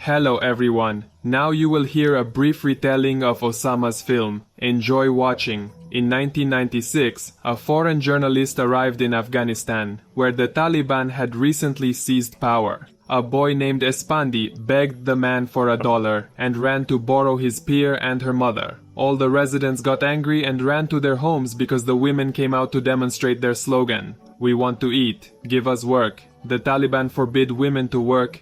Hello everyone, now you will hear a brief retelling of Osama's film. Enjoy watching. In 1996, a foreign journalist arrived in Afghanistan, where the Taliban had recently seized power. A boy named Espandi begged the man for $1 and ran to borrow his peer and her mother. All the residents got angry and ran to their homes because the women came out to demonstrate their slogan, "We want to eat, give us work." The Taliban forbid women to work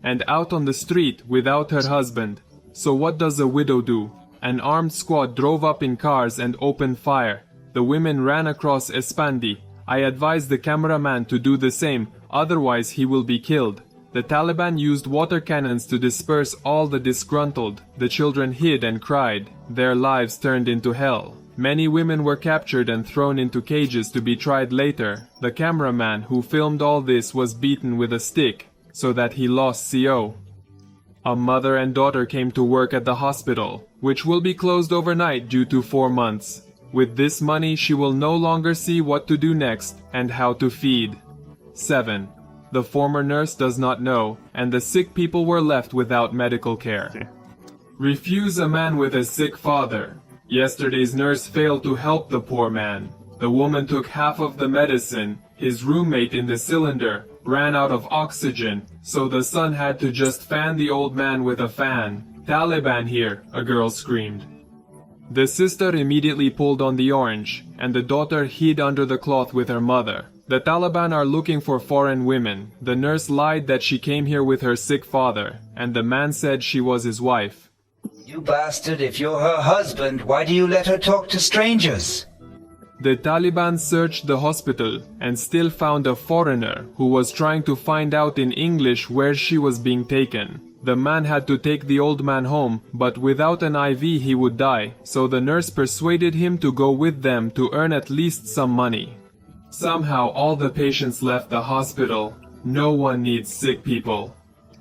and out on the street without her husband. So what does a widow do? An armed squad drove up in cars and opened fire. The women ran across Espandi. I advise the cameraman to do the same, otherwise he will be killed. The Taliban used water cannons to disperse all the disgruntled. The children hid and cried. Their lives turned into hell. Many women were captured and thrown into cages to be tried later. The cameraman who filmed all this was beaten with a stick, so that he lost CO. A mother and daughter came to work at the hospital, which will be closed overnight due to 4 months. With this money, she will no longer see what to do next and how to feed. 7. The former nurse does not know, and the sick people were left without medical care. Refuse a man with a sick father. Yesterday's nurse failed to help the poor man. The woman took half of the medicine. His roommate in the cylinder ran out of oxygen, so the son had to just fan the old man with a fan. "Taliban here," a girl screamed. The sister immediately pulled on the orange, and the daughter hid under the cloth with her mother. The Taliban are looking for foreign women. The nurse lied that she came here with her sick father, and the man said she was his wife. You bastard, if you're her husband, why do you let her talk to strangers? The Taliban searched the hospital and still found a foreigner who was trying to find out in English where she was being taken. The man had to take the old man home, but without an IV he would die, so the nurse persuaded him to go with them to earn at least some money. Somehow all the patients left the hospital. No one needs sick people.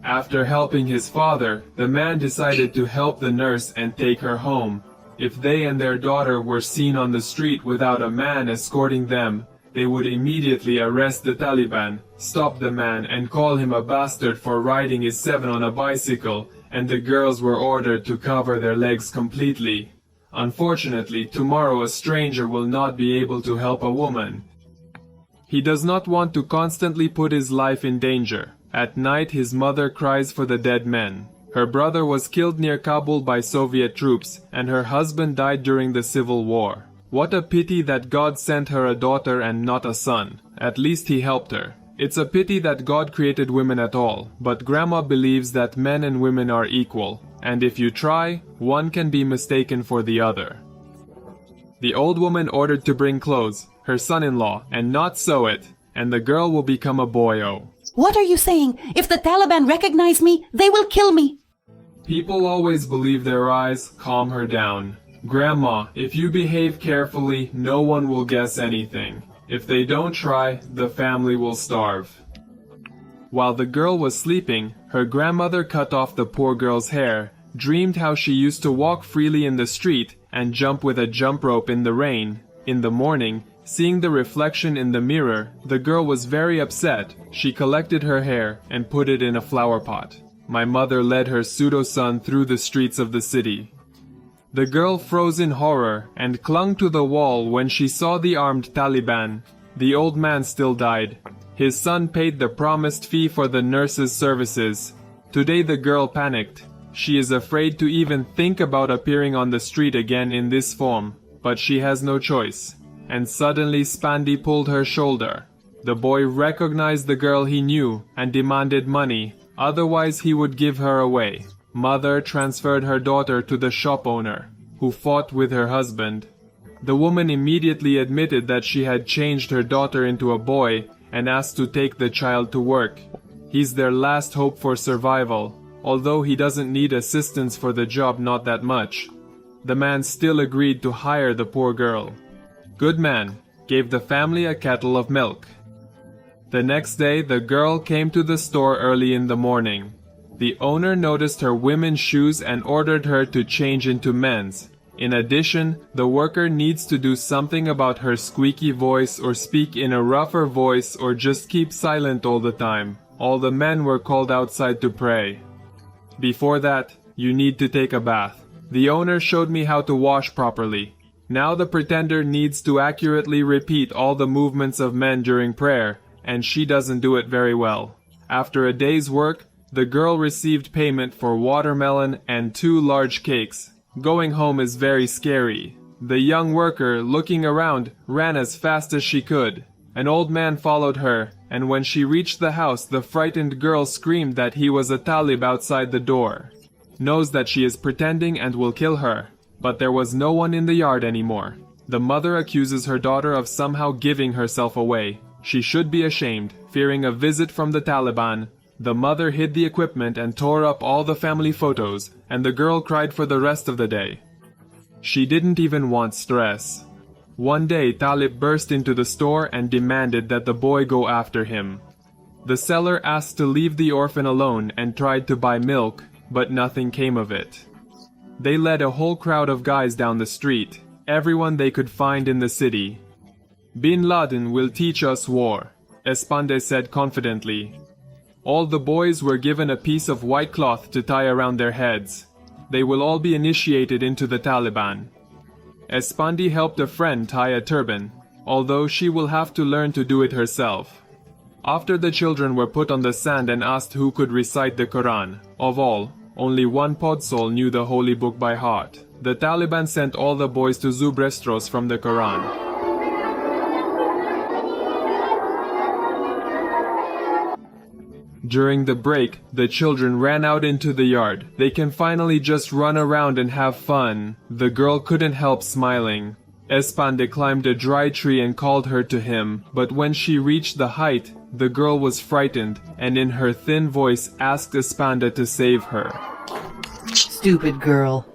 After helping his father, the man decided to help the nurse and take her home. If they and their daughter were seen on the street without a man escorting them, they would immediately arrest the Taliban, stop the man and call him a bastard for riding his 7 on a bicycle, and the girls were ordered to cover their legs completely. Unfortunately, tomorrow a stranger will not be able to help a woman. He does not want to constantly put his life in danger. At night his mother cries for the dead men. Her brother was killed near Kabul by Soviet troops, and her husband died during the Civil War. What a pity that God sent her a daughter and not a son. At least he helped her. It's a pity that God created women at all, but Grandma believes that men and women are equal, and if you try, one can be mistaken for the other. The old woman ordered to bring clothes, her son-in-law, and not sew it, and the girl will become a boyo. What are you saying? If the Taliban recognize me, they will kill me. People always believe their eyes. Calm her down. Grandma, if you behave carefully, no one will guess anything. If they don't try, the family will starve. While the girl was sleeping, her grandmother cut off the poor girl's hair, dreamed how she used to walk freely in the street and jump with a jump rope in the rain. In the morning, seeing the reflection in the mirror, the girl was very upset. She collected her hair and put it in a flower pot. My mother led her pseudo-son through the streets of the city. The girl froze in horror and clung to the wall when she saw the armed Taliban. The old man still died. His son paid the promised fee for the nurse's services. Today the girl panicked. She is afraid to even think about appearing on the street again in this form, but she has no choice. And suddenly Spandi pulled her shoulder. The boy recognized the girl he knew and demanded money, otherwise he would give her away. Mother transferred her daughter to the shop owner, who fought with her husband. The woman immediately admitted that she had changed her daughter into a boy and asked to take the child to work. He's their last hope for survival, although he doesn't need assistance for the job, not that much. The man still agreed to hire the poor girl. Good man, gave the family a kettle of milk. The next day the girl came to the store early in the morning. The owner noticed her women's shoes and ordered her to change into men's. In addition, the worker needs to do something about her squeaky voice or speak in a rougher voice or just keep silent all the time. all the men were called outside to pray. Before that, you need to take a bath. The owner showed me how to wash properly. Now the pretender needs to accurately repeat all the movements of men during prayer, and she doesn't do it very well. After a day's work, the girl received payment for watermelon and 2 large cakes. Going home is very scary. The young worker, looking around, ran as fast as she could. An old man followed her, and when she reached the house, the frightened girl screamed that he was a Talib outside the door. Knows that she is pretending and will kill her. But there was no one in the yard anymore. The mother accuses her daughter of somehow giving herself away. She should be ashamed, fearing a visit from the Taliban. The mother hid the equipment and tore up all the family photos, and the girl cried for the rest of the day. She didn't even want stress. One day, Talib burst into the store and demanded that the boy go after him. The seller asked to leave the orphan alone and tried to buy milk, but nothing came of it. They led a whole crowd of guys down the street, everyone they could find in the city. Bin Laden will teach us war, Espande said confidently. All the boys were given a piece of white cloth to tie around their heads. They will all be initiated into the Taliban. Espandi helped a friend tie a turban, although she will have to learn to do it herself. After the children were put on the sand and asked who could recite the Quran, of all, only one podsol knew the holy book by heart. The Taliban sent all the boys to Zubrestros from the Quran. During the break, the children ran out into the yard. They can finally just run around and have fun. The girl couldn't help smiling. Espande climbed a dry tree and called her to him, but when she reached the height, the girl was frightened and in her thin voice asked Espande to save her. Stupid girl.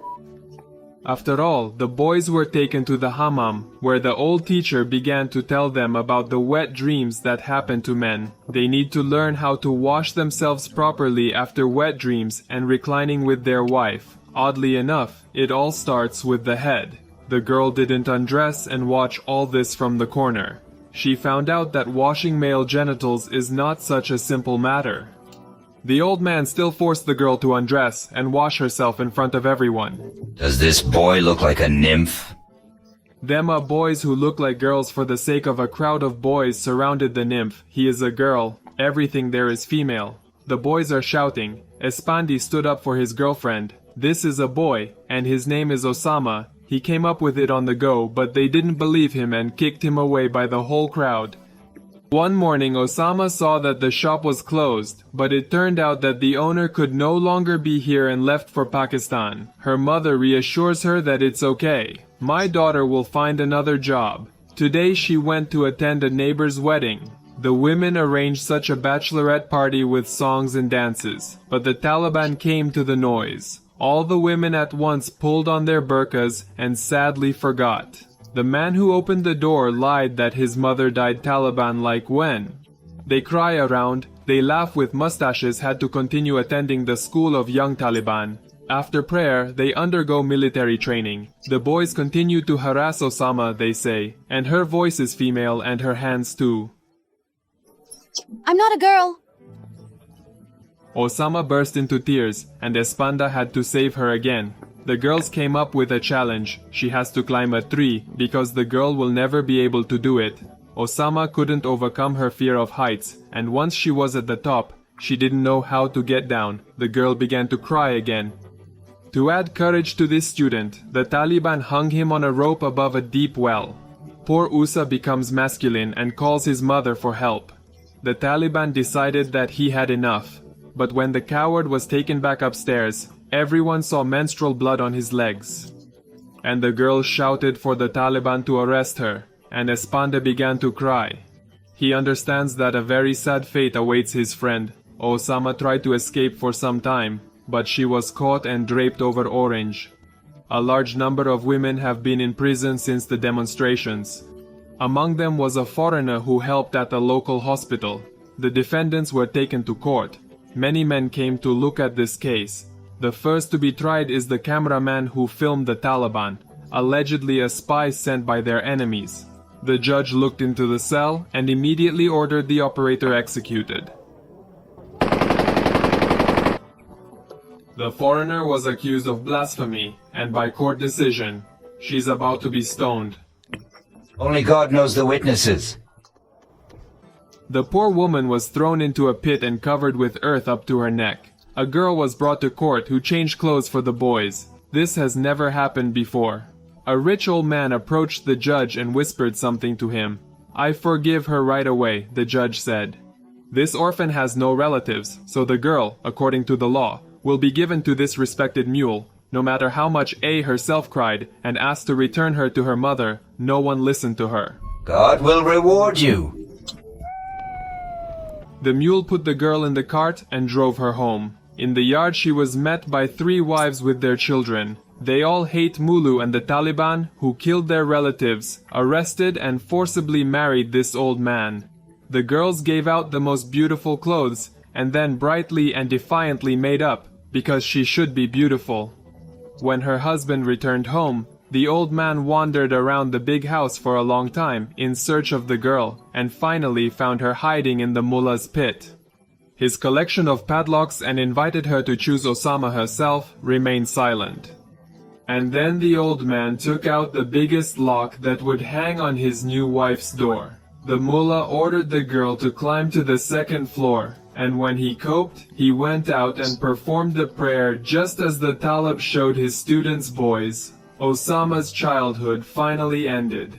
After all, the boys were taken to the hammam, where the old teacher began to tell them about the wet dreams that happen to men. They need to learn how to wash themselves properly after wet dreams and reclining with their wife. Oddly enough, it all starts with the head. The girl didn't undress and watch all this from the corner. She found out that washing male genitals is not such a simple matter. The old man still forced the girl to undress and wash herself in front of everyone. Does this boy look like a nymph? Them are boys who look like girls for the sake of a crowd of boys surrounded the nymph. He is a girl. Everything there is female. The boys are shouting. Espandi stood up for his girlfriend. This is a boy, and his name is Osama. He came up with it on the go, but they didn't believe him and kicked him away by the whole crowd. One morning, Osama saw that the shop was closed, but it turned out that the owner could no longer be here and left for Pakistan. Her mother reassures her that it's okay. My daughter will find another job. Today she went to attend a neighbor's wedding. The women arranged such a bachelorette party with songs and dances, but the Taliban came to the noise. All the women at once pulled on their burqas and sadly forgot. The man who opened the door lied that his mother died Taliban like when. They cry around, they laugh with mustaches had to continue attending the school of young Taliban. After prayer, they undergo military training. The boys continue to harass Osama, they say, and her voice is female and her hands too. I'm not a girl. Osama burst into tears, and Espanda had to save her again. The girls came up with a challenge. She has to climb a tree, because the girl will never be able to do it. Osama couldn't overcome her fear of heights, and once she was at the top, she didn't know how to get down. The girl began to cry again. To add courage to this student, the Taliban hung him on a rope above a deep well. Poor Usa becomes masculine and calls his mother for help. The Taliban decided that he had enough. But when the coward was taken back upstairs, everyone saw menstrual blood on his legs. And the girl shouted for the Taliban to arrest her, and Espande began to cry. He understands that a very sad fate awaits his friend. Osama tried to escape for some time, but she was caught and draped over orange. A large number of women have been in prison since the demonstrations. Among them was a foreigner who helped at a local hospital. The defendants were taken to court. Many men came to look at this case. The first to be tried is the cameraman who filmed the Taliban, allegedly a spy sent by their enemies. The judge looked into the cell and immediately ordered the operator executed. The foreigner was accused of blasphemy, and by court decision, she's about to be stoned. Only God knows the witnesses. The poor woman was thrown into a pit and covered with earth up to her neck. A girl was brought to court who changed clothes for the boys. This has never happened before. A rich old man approached the judge and whispered something to him. "I forgive her right away," the judge said. "This orphan has no relatives, so the girl, according to the law, will be given to this respected mule. No matter how much A herself cried and asked to return her to her mother, no one listened to her." God will reward you. The mule put the girl in the cart and drove her home. In the yard she was met by 3 wives with their children. They all hate Mulu and the Taliban, who killed their relatives, arrested and forcibly married this old man. The girls gave out the most beautiful clothes, and then brightly and defiantly made up, because she should be beautiful. When her husband returned home, the old man wandered around the big house for a long time in search of the girl, and finally found her hiding in the mullah's pit. His collection of padlocks and invited her to choose Osama herself remained silent. And then the old man took out the biggest lock that would hang on his new wife's door. The mullah ordered the girl to climb to the 2nd floor, and when he coped, he went out and performed the prayer just as the Talib showed his students boys. Osama's childhood finally ended.